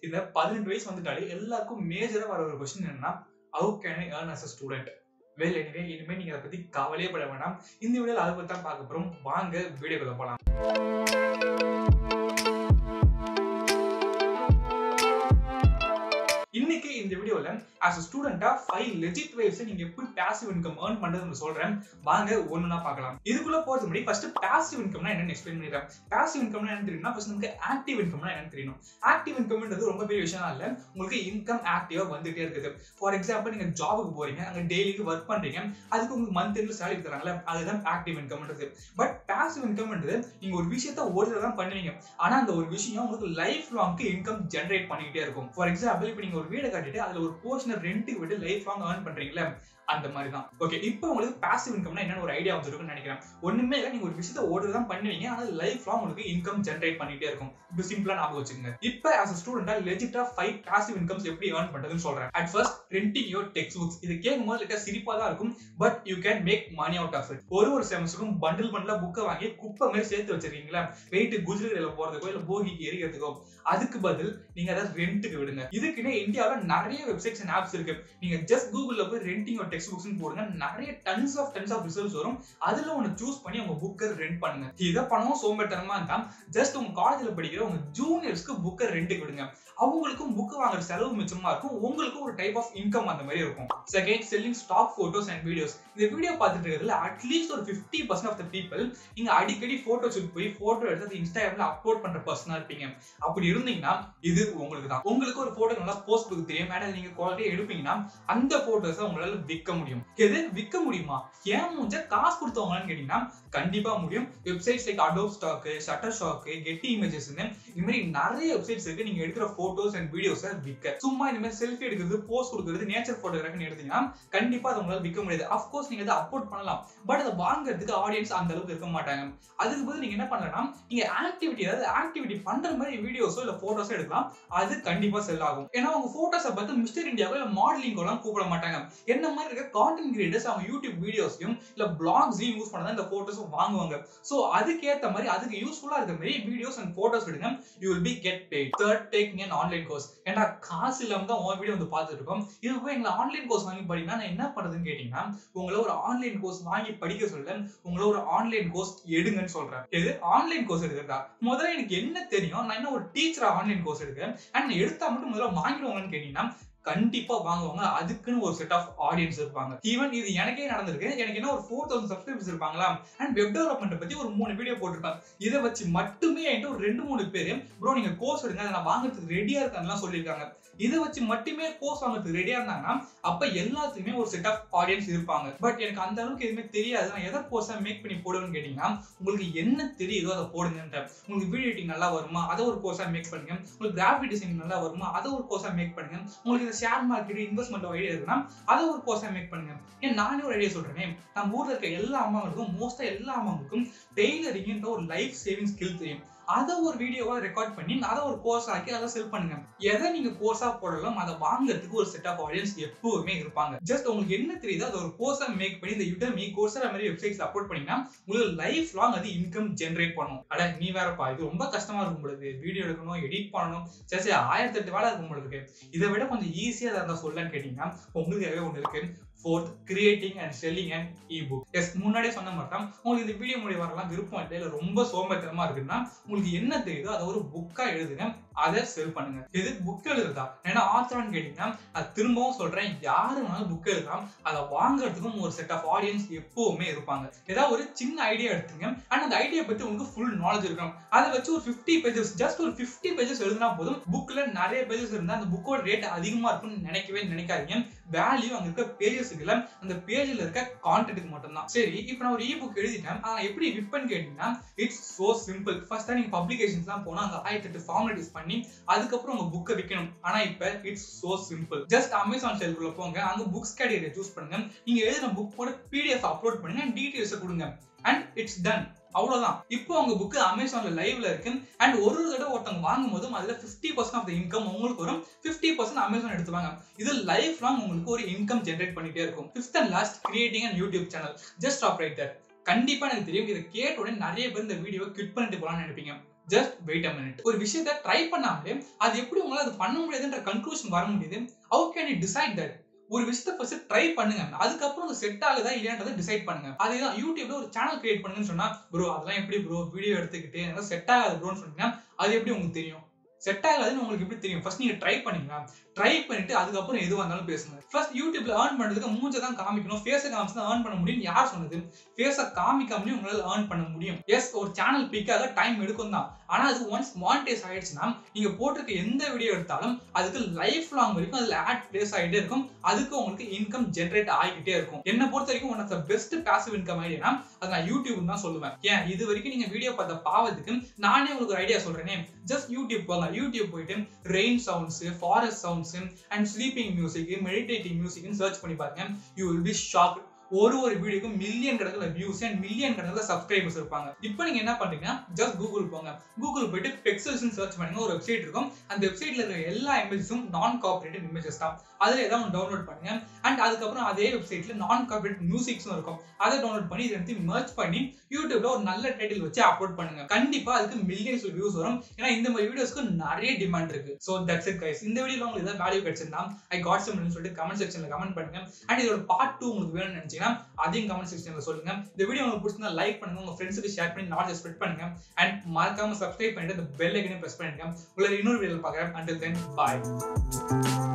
இந்த 18 வயசு வந்துட்டாலே எல்லாருக்கும் மேஜரா வர ஒரு क्वेश्चन என்னன்னா how can I earn as a student? Well anyway இனிமே நீங்க அதை பத்தி கவலையே பட வேண்டாம். இந்த வீடியோல அதை பத்தி தான் பார்க்க போறோம். வாங்க வீடியோக்குள்ள போலாம். இன்னைக்கு இந்த வீடியோல as a student 5 legit ways நீங்க எப்படி passive income earn பண்றதுன்னு சொல்றேன். வாங்க ஒவ்வொண்ணா பார்க்கலாம். இதுக்குள்ள போறதுக்கு முன்னாடி ஃபர்ஸ்ட் passive incomeனா என்னன்னு எக்ஸ்பிளைன் பண்ணிடுறேன். passive incomeனா என்ன தெரியும்னா ஃபர்ஸ்ட் நமக்கு active incomeனா என்னன்னு தெரியணும். active incomeன்றது ரொம்ப பெரிய விஷயம் இல்ல. உங்களுக்கு இன்கம் ஆக்டிவா வந்துட்டே இருக்குது. ஃபார் எக்ஸாம்பிள் நீங்க ஜாபுக்கு போறீங்க, அங்க டெய்லிக்கு வர்க் பண்றீங்க, அதுக்கு உங்களுக்கு மந்த் எண்ட்ல salary தராங்கல, அதுதான் active incomeன்றது. பட் passive incomeன்றது நீங்க ஒரு விஷயத்தை ஒரு தடவை தான் பண்ணுவீங்க. ஆனா அந்த ஒரு விஷயம் உங்களுக்கு லைஃப் லாங்க்கு இன்கம் ஜெனரேட் பண்ணிட்டே இருக்கும். ஃபார் எக்ஸாம்பிள் இப்போ நீங்க ஒரு வீடு கட்டிட்டு அதுல ஒரு போர்ஷனை ரெண்டுக்கு விட்டு லைஃப் லாங் earn பண்றீங்களா, அந்த மாதிரி தான். ஓகே, இப்போ உங்களுக்கு பாசிவ் இன்கம்னா என்னன்னு ஒரு ஐடியா வந்துருக்குன்னு நினைக்கிறேன். ஒண்ணுமே இல்லை, நீங்க ஒரு விஷயத்தை ஓடுறது தான் பண்ணுவீங்க, ஆனா லைஃப் லாங் உங்களுக்கு இன்கம் ஜெனரேட் பண்ணிட்டே இருக்கும். இப்போ சிம்பிளா ஞாபகம் வச்சுக்கோங்க. இப்போ as a student லெஜிட்டா 5 பாசிவ் இன்கம்ஸ் எப்படி earn பண்றதுன்னு சொல்றேன். At first renting your textbooks. இது கேட்கும்போது லைட்டா சிரிப்பா தான் இருக்கும், but you can make money out of it. ஒரு செமஸ்டருக்கும் பண்டில் புக்கை வாங்கி குப்பை மாதிரி சேர்த்து வச்சிருக்கீங்களா, வெயிட் குஜராத்ல போறதுக்கோ இல்ல போகிக்கு எரிக்கிறதுக்கோ, அதுக்கு பதில் நீங்க அதை ரெண்ட்டுக்கு விடுங்க. இதுக்குன்னு இந்தியாவில் நிறைய வெப்சைட்ஸ் அண்ட் ஆப்ஸ் இருக்கு. நீங்க ஜஸ்ட் கூகுள்ல போய் ரெண்டிங் ஒரு டெக்ஸ்ட் புக்ஸ் போடுங்க, நிறைய டன்ஸ் ஆஃப் ரிசல்ட்ஸ் வரும். அதுல ஒன்னு சூஸ் பண்ணி உங்க புக்கை ரெண்ட் பண்ணுங்க. இதை பண்ணவும் சோம்பேறித்தனமா இருந்தா ஜஸ்ட் உங்க காலேஜ்ல படிக்கிற உங்க ஜூனியர்ஸ்க்கு புக்கை ரெண்ட்டுக்கு விடுங்க. அவங்களுக்கும் புக் வாங்குற செலவு மிச்சமா இருக்கும், உங்களுக்கும் ஒரு டைப் ஆஃப் இன்கம் அந்த மாதிரி இருக்கும். Second, selling stock photos and videos. இந்த வீடியோ பார்த்துட்டு இருக்கிறதுல அட்லீஸ்ட் ஒரு 50% ஆஃப் த பீப்பிள் நீங்க அடிக்கடி போட்டோ ஷூட் போய் போட்டோ எடுத்து இன்ஸ்டாகிராம்ல அப்லோட் பண்ற பர்சனா இருப்பீங்க. அப்படி இருந்தீங்கன்னா இது உங்களுக்கு தான். உங்களுக்கு ஒரு போட்டோ நல்லா போஸ்ட் கொடுக்க தெரியும், மேடம் நீங்க குவாலிட்டியா எடுப்பீங்கன்னா அந்த போட்டோஸை உங்களால விற்க முடியும். எது விற்க முடியுமா? ஏன் முடிஞ்ச காசு கொடுத்தவங்களான்னு கேட்டீங்கன்னா கண்டிப்பா முடியும். Websites like Adobe Stock, Shutterstock, Getty Images, இந்த மாதிரி நிறைய வெப்சைட்ஸ் இருக்கு. நீங்க எடுக்கிற போட்டோஸ் அண்ட் வீடியோஸை விற்க. சும்மா இந்த மாதிரி செல்ஃபி எடுக்கிறது, போஸ்ட் கொடுக்கிறது, நேச்சர் போட்டோகிராஃபி எடுத்தீங்கன்னா கண்டிப்பா அதை உங்களால விற்க முடியாது. அஃப்கோர்ஸ் நீங்க அதை அப்லோட் பண்ணலாம், பட் அதை வாங்குறதுக்கு ஆடியன்ஸ் அந்த அளவுக்கு இருக்க மாட்டாங்க. அதுக்கு பதில் நீங்க என்ன பண்ணலாம், நீங்க ஆக்டிவிட்டி பண்ற மாதிரி வீடியோஸோ இல்ல போட்டோஸோ எடுக்கலாம். அது கண்டிப்பா செல் ஆகும். ஏன்னா உங்க போட்டோஸை பார்த்து மிஸ்டர் இந்தியாவோ இல்ல மாடலிங் எல்லாம் கூப்பிட மாட்டாங்க. என்ன மாதிரி இருக்க கான்டென்ட் கிரியேட்டர்ஸ் அவங்க யூடியூப் வீடியோஸையும் இல்ல பிளாக்ஸையும் யூஸ் பண்ணதான் இந்த போட்டோஸும் வாங்குவாங்க. சோ அதுக்கேற்ற மாதிரி அதுக்கு யூஸ்ஃபுல்லா இருக்க மாதிரி வீடியோஸ் அண்ட் போட்டோஸ் எடுங்க. You will B get paid. Third, taking an online course. ஏன்னா காசு இல்லாம தான் உங்க வீடியோ வந்து பார்த்துட்டு இருக்கோம். இது போய் எங்களை ஆன்லைன் கோர்ஸ் வாங்கி படிக்கணும் நான் என்ன பண்றதுன்னு கேட்டீங்கன்னா, உங்களை ஒரு ஆன்லைன் கோர்ஸ் வாங்கி படிக்க சொல்ல, உங்களை ஒரு ஆன்லைன் கோர்ஸ் எடுங்கன்னு சொல்றேன். இது ஆன்லைன் கோர்ஸ் எடுக்கிறதா? முதல்ல எனக்கு என்ன தெரியும், நான் என்ன ஒரு டீச்சரா ஆன்லைன் கோர்ஸ் எடுக்கிறேன் அண்ட் நான் எடுத்தா மட்டும் முதல்ல வாங்கிடுவாங்கன்னு கேட்டீங்கன்னா கண்டிப்பா வாங்குவாங்க. அதுக்குன்னு ஒரு செட் ஆஃப் ஆடியன்ஸ் இருப்பாங்க. ஈவன் இது எனக்கே நடந்திருக்கு. எனக்கு என்ன ஒரு 4000 சப்ஸ்கிரைபர்ஸ் இருப்பாங்களா, அண்ட் வெப் டெவலப்மெண்ட் பத்தி ஒரு 3 வீடியோ போட்டிருப்பேன். இதை வச்சு மட்டுமே என்கிட்ட ஒரு 2-3 பேரு ப்ரோ நீங்க கோர்ஸ் எடுங்க, நான் வாங்குறதுக்கு ரெடியா இருக்காங்கலாம் சொல்லியிருக்காங்க. இதை வச்சு மட்டுமே கோர்ஸ் வாங்குறதுக்கு ரெடியா இருந்தாங்கன்னா அப்ப எல்லாத்துக்குமே ஒரு செட் ஆஃப் ஆடியன்ஸ் இருப்பாங்க. பட் எனக்கு அந்த அளவுக்கு எதுவுமே தெரியாது, நான் எதை கோர்ஸா மேக் பண்ணி போடுவேன்னு கேட்டீங்கன்னா உங்களுக்கு என்ன தெரியுதோ அதை போடுங்கன்ற. உங்களுக்கு வீடியோ எடிட்டிங் நல்லா வருமா, அதை ஒரு கோர்ஸா மேக் பண்ணுங்க. உங்களுக்கு கிராஃபிக் டிசைனிங் நல்லா வருமா, அதை ஒரு கோர்ஸா மேக் பண்ணுங்க. உங்களுக்கு ஷேர் மார்க்கெட் இன்வெஸ்ட்மெண்ட் ஐடியா இருக்குன்னா அதை ஒரு கோர்ஸா மேக் பண்ணுங்க. ஏன் நானே ஒரு ஐடியா சொல்றேன். நம்ம ஊர்ல இருக்க எல்லா அம்மாங்களுக்கும் மோஸ்டா எல்லா அம்மாங்களுக்கும் டெய்லரிங் ஒரு லைஃப் சேவிங் ஸ்கில் தெரியும். அதை ஒரு வீடியோவா ரெக்கார்ட் பண்ணி அதை ஒரு கோர்ஸ் ஆக்கி அதை செல் பண்ணுங்க. எதை நீங்க கோர்ஸா போடலாம் அதை வாங்குறதுக்கு ஒரு செட் ஆஃப் ஆடியன்ஸ் எப்பவுமே இருப்பாங்க. ஜஸ்ட் உங்களுக்கு என்ன தெரியுதோ அதை ஒரு கோர்ஸா மேக் பண்ணி இந்த யூடெமி, கோர்ஸரா மாதிரி வெப்சைட்ஸ் அப்லோட் பண்ணீங்கன்னா உங்களுக்கு லைஃப் லாங் அது இன்கம் ஜெனரேட் பண்ணும். அட நீ வேறப்பா இது ரொம்ப கஷ்டமா இருக்கும் பொழுது, வீடியோ எடுக்கணும், எடிட் பண்ணணும், சரி 1008 வேலை இருக்கும் பொழுது இருக்கு. இதை விட கொஞ்சம் ஈஸியா இருந்தா சொல்லலான்னு கேட்டீங்கன்னா உங்களுக்காகவே ஒண்ணு இருக்கு. Fourth, creating and selling an ebook. Yes, முன்னாடியே சொன்ன மாதிரி தான். உங்களுக்கு இந்த வீடியோ மூலியம் வரலாம் விருப்பம் இல்லை ரொம்ப சோம்பேறித்தனமா இருக்குன்னா உங்களுக்கு என்ன தெரியுதோ அதை ஒரு புக்கா எழுதுங்க, அதை செல் பண்ணுங்க. இது புக் எழுதுறதா ஏன்னா ஆத்தரான்னு கேட்டீங்கன்னா அது திரும்பவும் சொல்றேன், யாரு வேணாலும் புக் எழுதலாம். அதை வாங்குறதுக்கும் ஒரு செட் ஆஃப் ஆடியன்ஸ் எப்பவுமே இருப்பாங்க. ஏதாவது ஒரு சின்ன ஐடியா எடுத்துங்க அண்ட் அந்த ஐடியா பத்தி உங்களுக்கு ஃபுல் நாலேஜ் இருக்கணும். அதை வச்சு ஒரு 50 பேஜஸ், ஜஸ்ட் ஒரு 50 பேஜஸ் எழுதினா போதும். புக்ல நிறைய பேஜஸ் இருந்தா அந்த புக்கோட ரேட் அதிகமா இருக்கும்னு நினைக்காதீங்க. வேல்யூ அங்க இருக்க பேஜஸ் இல்ல, அந்த பேஜ்ல இருக்க கான்டென்ட்க்கு மட்டும் தான். சரி, இப்போ நான் ஒரு ஈபுக் எழுதிட்டேன், ஆனா எப்படி விற்பேன்னு கேட்டீங்கன்னா இட்ஸ் சோ சிம்பிள். ஃபர்ஸ்ட் நீங்க பப்ளிகேஷன்ஸ்லாம் போனா அங்க 1008 ஃபார்மாலிட்டிஸ் பண்ணி அதுக்கப்புறம் உங்க புக்கை விற்கணும். ஆனா இப்ப it's so simple. Just Amazon செல்குள்ள போங்க, அங்க புக்ஸ் கேட்டகரியை சூஸ் பண்ணுங்க, நீங்க எழுதின புக்கோட பிடிஎஃப் அப்லோட் பண்ணுங்க, டீடைல்ஸ் கொடுங்க அண்ட் இட்ஸ் டன். அவ்வளவுதான். இப்போ உங்க புக் அமேசான்ல லைவ்ல இருக்கு அண்ட் ஒரு தடவை ஒருத்தவங்க வாங்கும் போதும் அதுல 50% ஆஃப் த இன்கம் உங்களுக்கு வரும், 50% அமேசான் எடுத்துவாங்க. இது லைஃப் லாங் உங்களுக்கு ஒரு இன்கம் ஜெனரேட் பண்ணிட்டே இருக்கும். Fifth and last, creating and YouTube channel. Just stop right there. கண்டிப்பா எனக்கு தெரியும் இதை கேட்ட உடனே நிறைய பேர் இந்த வீடியோ கிளிக் பண்ணிட்டு போலாம்னு நினைப்பீங்க. Just wait a minute. ஒரு விஷயத்தை ட்ரை பண்ணாமலே அது எப்படி உங்களால அது பண்ண முடியாதுன்ற கன்க்ளூஷன் வர முடியுது? How can you decide that? ஒரு விஷயத்தை ஃபர்ஸ்ட் ட்ரை பண்ணுங்க, அதுக்கப்புறம் அது செட் ஆகுதா இல்லையான்றதை டிசைட் பண்ணுங்க. அதேதான் யூடியூப்ல ஒரு சேனல் கிரியேட் பண்ணுங்கன்னு சொன்னா, ப்ரோ அதெல்லாம் எப்படி ப்ரோ வீடியோ எடுத்துக்கிட்டு எனக்கு செட் ஆகாது ப்ரோன்னு சொன்னீங்கன்னா அது எப்படி உங்களுக்கு தெரியும்? செட் ஆகாதுன்னு உங்களுக்கு எப்படி தெரியும்? ஃபர்ஸ்ட் நீங்க ட்ரை பண்ணீங்களா? ட்ரை பண்ணிட்டு அதுக்கப்புறம் எதுவா இருந்தாலும் பேசுங்க. ஃபர்ஸ்ட் யூடியூப்ல ஏர்ன் பண்றதுக்கு மூஞ்ச தான் காமிக்கணும், ஃபேஸை காமிச்சு தான் ஏர்ன் பண்ண முடியும்னு யார் சொன்னது? ஃபேஸை காமிக்காமலே உங்களால ஏர்ன் பண்ண முடியும். எஸ், ஒரு சேனல் பிக்காக டைம் எடுக்கும் தான். ஆனா அது ஒன்ஸ் மானிடைஸ் ஆயிடுச்சுன்னா நீங்க போட்டிருக்க எந்த வீடியோ எடுத்தாலும் அதுக்கு லைஃப் லாங் வரைக்கும் அதுல ஆட் பிளேஸ் ஆகிட்டே இருக்கும். அதுக்கு உங்களுக்கு இன்கம் ஜெனரேட் ஆகிக்கிட்டே இருக்கும். என்ன பொறுத்த வரைக்கும் one of the best passive income idea அது நான் யூடியூப் தான் சொல்லுவேன். ஏன் இது வரைக்கும் நீங்க வீடியோ பார்த்த பாவத்துக்கு நானே உங்களுக்கு ஒரு ஐடியா சொல்றேனே. ஜஸ்ட் யூடியூப் போங்க, யூடியூப் போயிட்டு rain sounds, forest sounds and sleeping music, meditating மியூசிக்னு சர்ச் பண்ணி பாருங்க. You will be shocked. ஒரு வீடியோக்கும் மில்லியன் கணக்குல வியூஸ் அண்ட் மில்லியன் கணக்குல சப்ஸ்கிரைபர்ஸ் இருப்பாங்க. இப்போ நீங்க என்ன பண்றீங்கன்னா ஜஸ்ட் கூகுள் போங்க, கூகுள் போயிட்டு பெக்சல்ஸ்னு சர்ச் பண்ணுங்க. ஒரு வெப்சைட் இருக்கும், அந்த வெப்சைட்ல இருக்கிற எல்லா இமேஜஸும் நான் காப்பிரைட்டட் இமேஜஸ் தான். அதுல ஏதாவது டவுன்லோட் பண்ணுங்க. அண்ட் அதுக்கப்புறம் அதே வெப்சைட்ல நான் காப்பிரைட் மியூசிக்ஸும் இருக்கும், அதை டவுன்லோட் பண்ணி இதை எடுத்து மர்ஜ் பண்ணி யூடியூப்ல ஒரு நல்ல டைட்டில் வச்சு அப்லோட் பண்ணுங்க. கண்டிப்பா அதுக்கு மில்லியன்ஸ் வியூஸ் வரும். ஏன்னா இந்த மாதிரி வீடியோஸ்க்கு நிறைய டிமாண்ட் இருக்கு. So that's it guys. இந்த வீடியோல உங்களுக்கு ஏதாவது வேல்யூ கிடைச்சிருந்தா ஐ காட் சம் சொல்லிட்டு கமெண்ட் செக்ஷன்ல கமெண்ட் பண்ணுங்க. அண்ட் இதோட பார்ட் 2 உங்களுக்கு வேணும்னு நினைச்சீங்கன்னா அதையும் கமெண்ட் செக்ஷன்ல சொல்லுங்க. இந்த வீடியோ உங்களுக்கு பிடிச்சிருந்தா லைக் பண்ணுங்க, உங்க ஃப்ரெண்ட்ஸுக்கு ஷேர் பண்ணி நாலேஜ் ஸ்ப்ரெட் பண்ணுங்க. அண்ட் மறக்காம சப்ஸ்கிரைப் பண்ணிட்டு அந்த பெல் ஐக்கனை பிரஸ் பண்ணுங்க. உங்களை இன்னொரு வீடியோல பார்க்கறேன். until then bye.